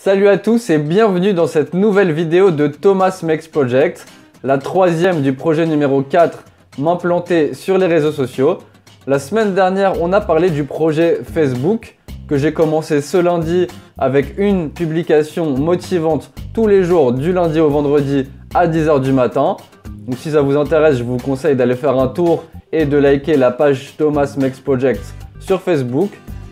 Salut à tous et bienvenue dans cette nouvelle vidéo de Thomas Makes Project, la troisième du projet numéro 4, m'implanter sur les réseaux sociaux. La semaine dernière, on a parlé du projet Facebook que j'ai commencé ce lundi avec une publication motivante tous les jours du lundi au vendredi à 10 h du matin. Donc si ça vous intéresse, je vous conseille d'aller faire un tour et de liker la page Thomas Makes Project sur Facebook.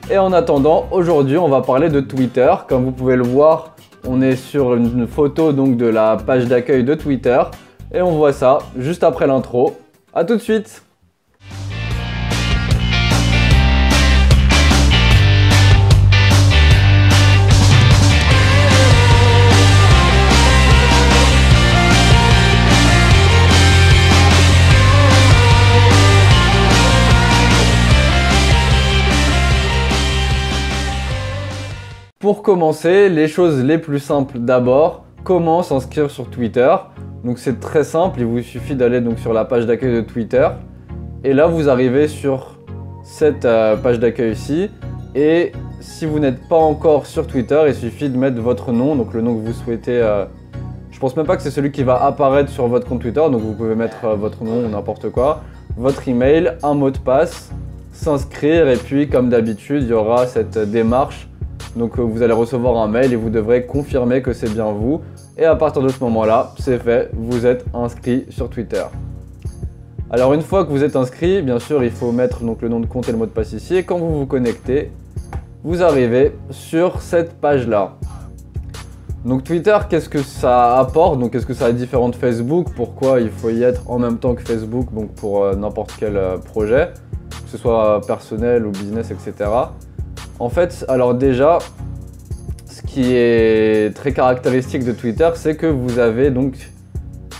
Et en attendant, aujourd'hui, on va parler de Twitter. Comme vous pouvez le voir, on est sur une photo donc de la page d'accueil de Twitter. Et on voit ça juste après l'intro. A tout de suite! Pour commencer, les choses les plus simples d'abord, comment s'inscrire sur Twitter. Donc c'est très simple, il vous suffit d'aller donc sur la page d'accueil de Twitter. Et là vous arrivez sur cette page d'accueil ici. Et si vous n'êtes pas encore sur Twitter, il suffit de mettre votre nom, donc le nom que vous souhaitez. Je pense même pas que c'est celui qui va apparaître sur votre compte Twitter, donc vous pouvez mettre votre nom ou n'importe quoi, votre email, un mot de passe, s'inscrire et puis comme d'habitude il y aura cette démarche. Donc vous allez recevoir un mail et vous devrez confirmer que c'est bien vous. Et à partir de ce moment-là, c'est fait, vous êtes inscrit sur Twitter. Alors une fois que vous êtes inscrit, bien sûr, il faut mettre donc le nom de compte et le mot de passe ici. Et quand vous vous connectez, vous arrivez sur cette page-là. Donc Twitter, qu'est-ce que ça apporte? Donc qu'est-ce que ça a différent de Facebook? Pourquoi il faut y être en même temps que Facebook, donc pour n'importe quel projet, que ce soit personnel ou business, etc. En fait, alors déjà, ce qui est très caractéristique de Twitter, c'est que vous avez donc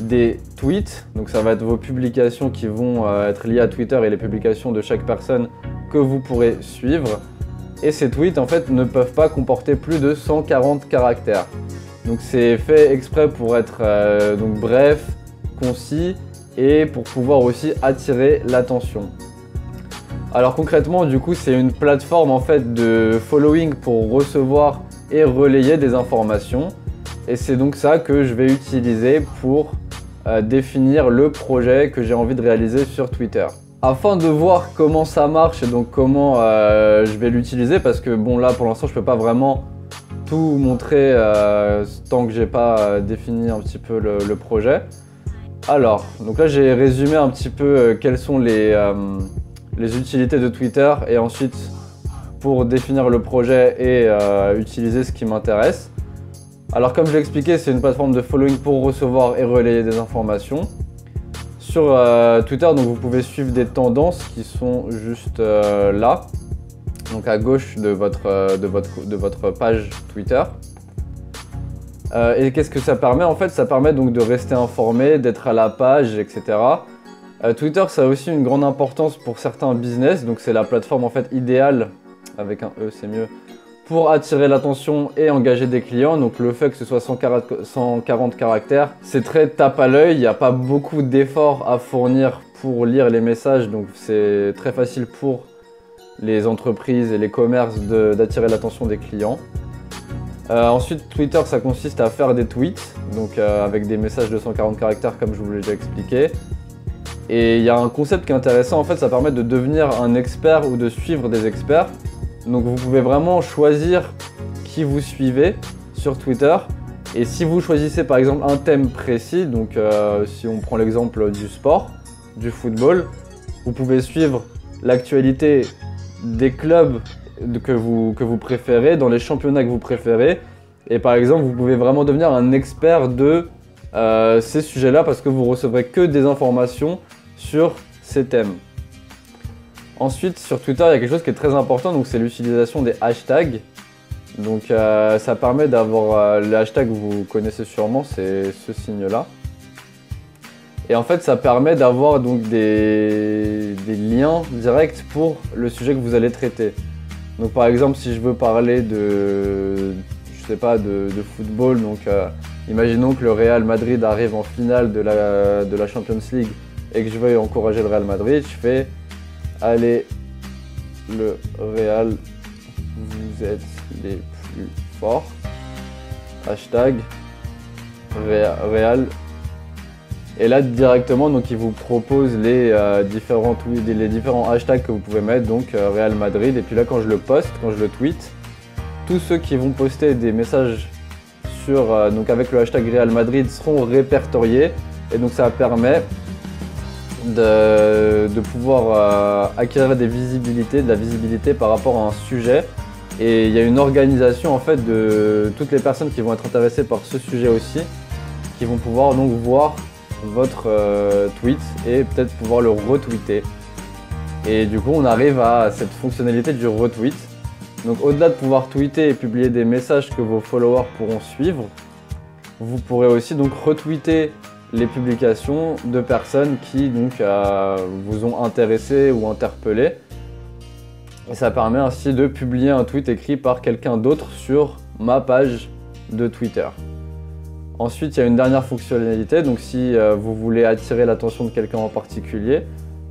des tweets. Donc ça va être vos publications qui vont être liées à Twitter et les publications de chaque personne que vous pourrez suivre. Et ces tweets, en fait, ne peuvent pas comporter plus de 140 caractères. Donc c'est fait exprès pour être donc bref, concis et pour pouvoir aussi attirer l'attention. Alors concrètement, du coup, c'est une plateforme en fait de following pour recevoir et relayer des informations. Et c'est donc ça que je vais utiliser pour définir le projet que j'ai envie de réaliser sur Twitter. Afin de voir comment ça marche et donc comment je vais l'utiliser, parce que bon là pour l'instant je peux pas vraiment tout montrer tant que j'ai pas défini un petit peu le projet. Alors, donc là j'ai résumé un petit peu quels sont les utilités de Twitter et ensuite pour définir le projet et utiliser ce qui m'intéresse. Alors comme je l'ai expliqué, c'est une plateforme de following pour recevoir et relayer des informations. Sur Twitter, donc vous pouvez suivre des tendances qui sont juste là, donc à gauche de votre page Twitter. Et qu'est-ce que ça permet? En fait, ça permet donc de rester informé, d'être à la page, etc. Twitter, ça a aussi une grande importance pour certains business, donc c'est la plateforme en fait idéale, avec un E c'est mieux, pour attirer l'attention et engager des clients. Donc le fait que ce soit 140 caractères, c'est très tape à l'œil, il n'y a pas beaucoup d'efforts à fournir pour lire les messages, donc c'est très facile pour les entreprises et les commerces d'attirer l'attention des clients. Ensuite, Twitter, ça consiste à faire des tweets, donc avec des messages de 140 caractères comme je vous l'ai déjà expliqué. Et il y a un concept qui est intéressant, en fait, ça permet de devenir un expert ou de suivre des experts. Donc vous pouvez vraiment choisir qui vous suivez sur Twitter. Et si vous choisissez par exemple un thème précis, donc si on prend l'exemple du sport, du football, vous pouvez suivre l'actualité des clubs que vous préférez, dans les championnats que vous préférez. Et par exemple, vous pouvez vraiment devenir un expert de ces sujets-là parce que vous recevrez que des informations sur ces thèmes. Ensuite, sur Twitter, il y a quelque chose qui est très important, donc c'est l'utilisation des hashtags. Donc ça permet d'avoir les hashtags, vous connaissez sûrement, c'est ce signe-là. Et en fait, ça permet d'avoir donc des liens directs pour le sujet que vous allez traiter. Donc par exemple, si je veux parler de, je sais pas, de football, donc imaginons que le Real Madrid arrive en finale de la Champions League et que je veuille encourager le Real Madrid, je fais « Allez, le Real, vous êtes les plus forts ». hashtag réal. Et là directement donc il vous propose les différents hashtags que vous pouvez mettre, donc Real Madrid. Et puis là quand je le poste, quand je le tweet, tous ceux qui vont poster des messages sur, donc avec le hashtag Real Madrid seront répertoriés. Et donc ça permet de pouvoir acquérir de la visibilité par rapport à un sujet. Et il y a une organisation en fait de toutes les personnes qui vont être intéressées par ce sujet aussi, qui vont pouvoir donc voir votre tweet et peut-être pouvoir le retweeter. Et du coup on arrive à cette fonctionnalité du retweet. Donc au-delà de pouvoir tweeter et publier des messages que vos followers pourront suivre, vous pourrez aussi donc retweeter les publications de personnes qui donc vous ont intéressé ou interpellé. Et ça permet ainsi de publier un tweet écrit par quelqu'un d'autre sur ma page de Twitter. Ensuite, il y a une dernière fonctionnalité. Donc si vous voulez attirer l'attention de quelqu'un en particulier,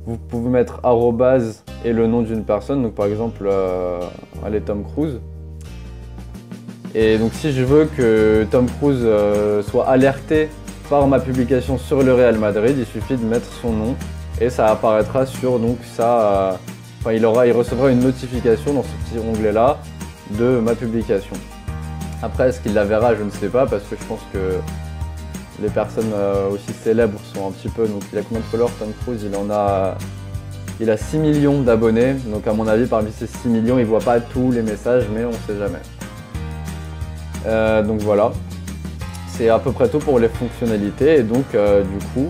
vous pouvez mettre arrobase et le nom d'une personne. Donc par exemple, allez, Tom Cruise. Et donc si je veux que Tom Cruise soit alerté par ma publication sur le Real Madrid, il suffit de mettre son nom et ça apparaîtra sur donc ça. Il recevra une notification dans ce petit onglet là de ma publication. Après, est-ce qu'il la verra? Je ne sais pas, parce que je pense que les personnes aussi célèbres sont un petit peu. Donc il a combien de followers Tom Cruise? Il a 6 millions d'abonnés, donc à mon avis parmi ces 6 millions il ne voit pas tous les messages, mais on ne sait jamais. Donc voilà, c'est à peu près tout pour les fonctionnalités. Et donc du coup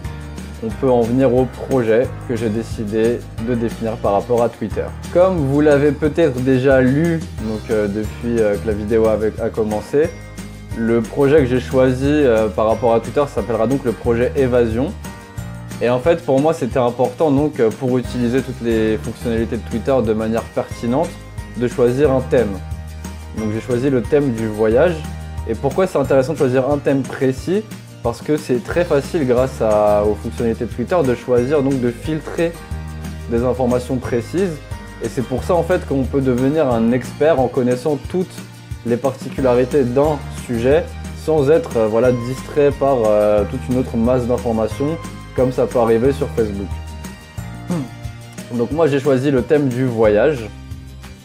on peut en venir au projet que j'ai décidé de définir par rapport à Twitter. Comme vous l'avez peut-être déjà lu donc, depuis que la vidéo a commencé, le projet que j'ai choisi par rapport à Twitter s'appellera donc le projet Évasion. Et en fait pour moi c'était important donc pour utiliser toutes les fonctionnalités de Twitter de manière pertinente de choisir un thème. Donc j'ai choisi le thème du voyage. Et pourquoi c'est intéressant de choisir un thème précis? Parce que c'est très facile grâce aux fonctionnalités de Twitter de choisir, donc de filtrer des informations précises. Et c'est pour ça en fait qu'on peut devenir un expert en connaissant toutes les particularités d'un sujet sans être distrait par toute une autre masse d'informations comme ça peut arriver sur Facebook. Donc moi j'ai choisi le thème du voyage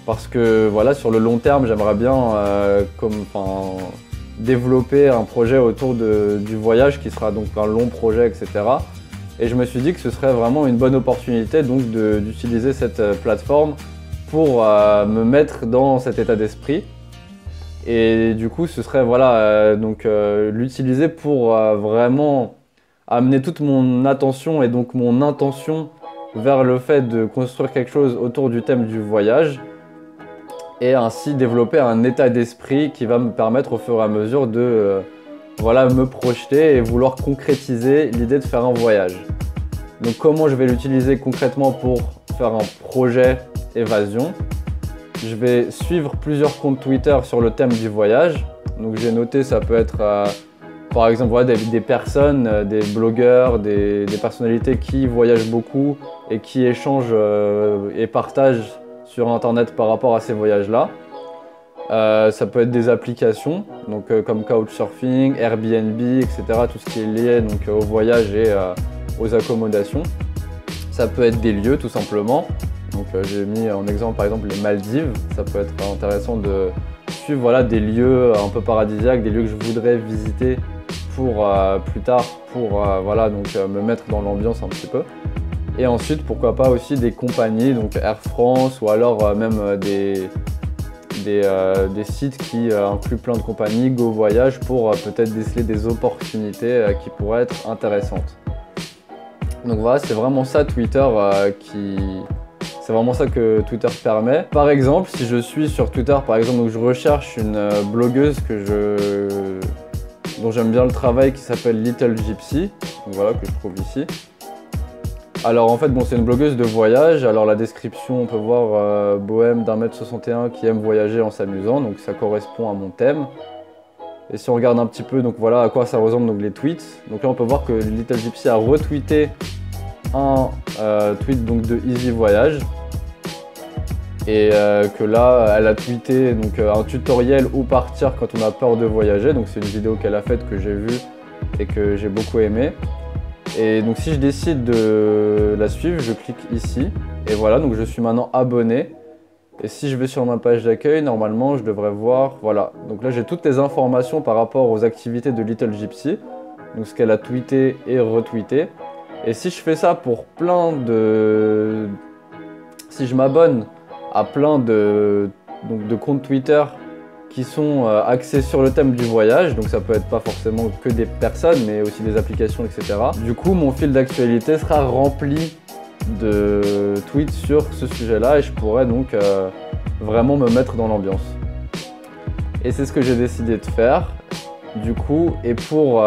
parce que voilà, sur le long terme j'aimerais bien développer un projet autour du voyage qui sera donc un long projet, etc. Et je me suis dit que ce serait vraiment une bonne opportunité donc d'utiliser cette plateforme pour me mettre dans cet état d'esprit. Et du coup ce serait l'utiliser pour vraiment amener toute mon attention et donc mon intention vers le fait de construire quelque chose autour du thème du voyage. Et ainsi développer un état d'esprit qui va me permettre au fur et à mesure de me projeter et vouloir concrétiser l'idée de faire un voyage. Donc comment je vais l'utiliser concrètement pour faire un projet Évasion? Je vais suivre plusieurs comptes Twitter sur le thème du voyage. Donc j'ai noté, ça peut être par exemple des personnes, des blogueurs, des personnalités qui voyagent beaucoup et qui échangent et partagent sur internet par rapport à ces voyages-là. Ça peut être des applications donc, comme Couchsurfing, Airbnb, etc. Tout ce qui est lié donc, au voyage et aux accommodations. Ça peut être des lieux tout simplement. Donc j'ai mis en exemple par exemple les Maldives. Ça peut être intéressant de suivre des lieux un peu paradisiaques, des lieux que je voudrais visiter pour plus tard pour me mettre dans l'ambiance un petit peu. Et ensuite, pourquoi pas aussi des compagnies, donc Air France ou alors même des sites qui incluent plein de compagnies, Go Voyage, pour peut-être déceler des opportunités qui pourraient être intéressantes. Donc voilà, c'est vraiment ça Twitter c'est vraiment ça que Twitter permet. Par exemple, si je suis sur Twitter, par exemple, donc je recherche une blogueuse dont j'aime bien le travail qui s'appelle Little Gypsy, donc voilà, que je trouve ici. Alors en fait, c'est une blogueuse de voyage. Alors la description, on peut voir bohème d'1m61 qui aime voyager en s'amusant, donc ça correspond à mon thème. Et si on regarde un petit peu, donc voilà à quoi ça ressemble donc les tweets. Donc là on peut voir que Little Gypsy a retweeté un tweet donc de Easy Voyage. Et que là, elle a tweeté donc, un tutoriel où partir quand on a peur de voyager. Donc c'est une vidéo qu'elle a faite que j'ai vue et que j'ai beaucoup aimé. Et donc si je décide de la suivre, je clique ici. Et voilà, donc je suis maintenant abonné. Et si je vais sur ma page d'accueil, normalement je devrais voir, voilà. Donc là j'ai toutes les informations par rapport aux activités de Little Gypsy. Donc ce qu'elle a tweeté et retweeté. Et si je fais ça pour plein de... Si je m'abonne à plein de comptes Twitter qui sont axés sur le thème du voyage, donc ça peut être pas forcément que des personnes, mais aussi des applications, etc. Du coup, mon fil d'actualité sera rempli de tweets sur ce sujet-là et je pourrais donc vraiment me mettre dans l'ambiance. Et c'est ce que j'ai décidé de faire, du coup, et pour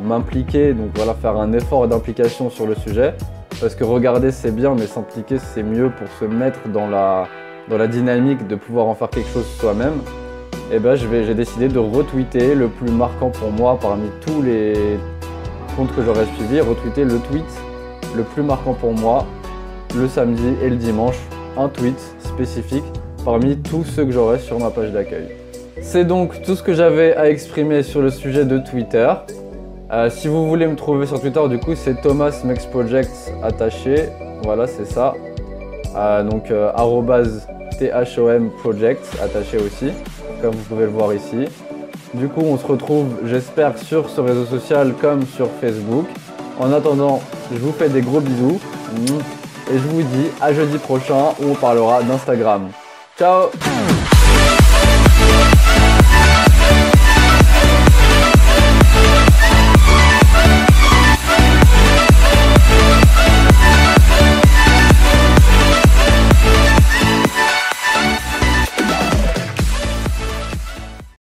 m'impliquer, donc voilà, faire un effort d'implication sur le sujet, parce que regarder c'est bien, mais s'impliquer c'est mieux pour se mettre dans la dynamique de pouvoir en faire quelque chose soi-même. Et ben j'ai décidé de retweeter le plus marquant pour moi parmi tous les comptes que j'aurais suivis, retweeter le tweet le plus marquant pour moi le samedi et le dimanche, un tweet spécifique parmi tous ceux que j'aurais sur ma page d'accueil. C'est donc tout ce que j'avais à exprimer sur le sujet de Twitter. Si vous voulez me trouver sur Twitter, du coup, c'est Thomas Makes Projects attaché. Voilà, c'est ça. Donc, @THOM Projects attaché aussi, comme vous pouvez le voir ici. Du coup, on se retrouve, j'espère, sur ce réseau social comme sur Facebook. En attendant, je vous fais des gros bisous. Et je vous dis à jeudi prochain où on parlera d'Instagram. Ciao!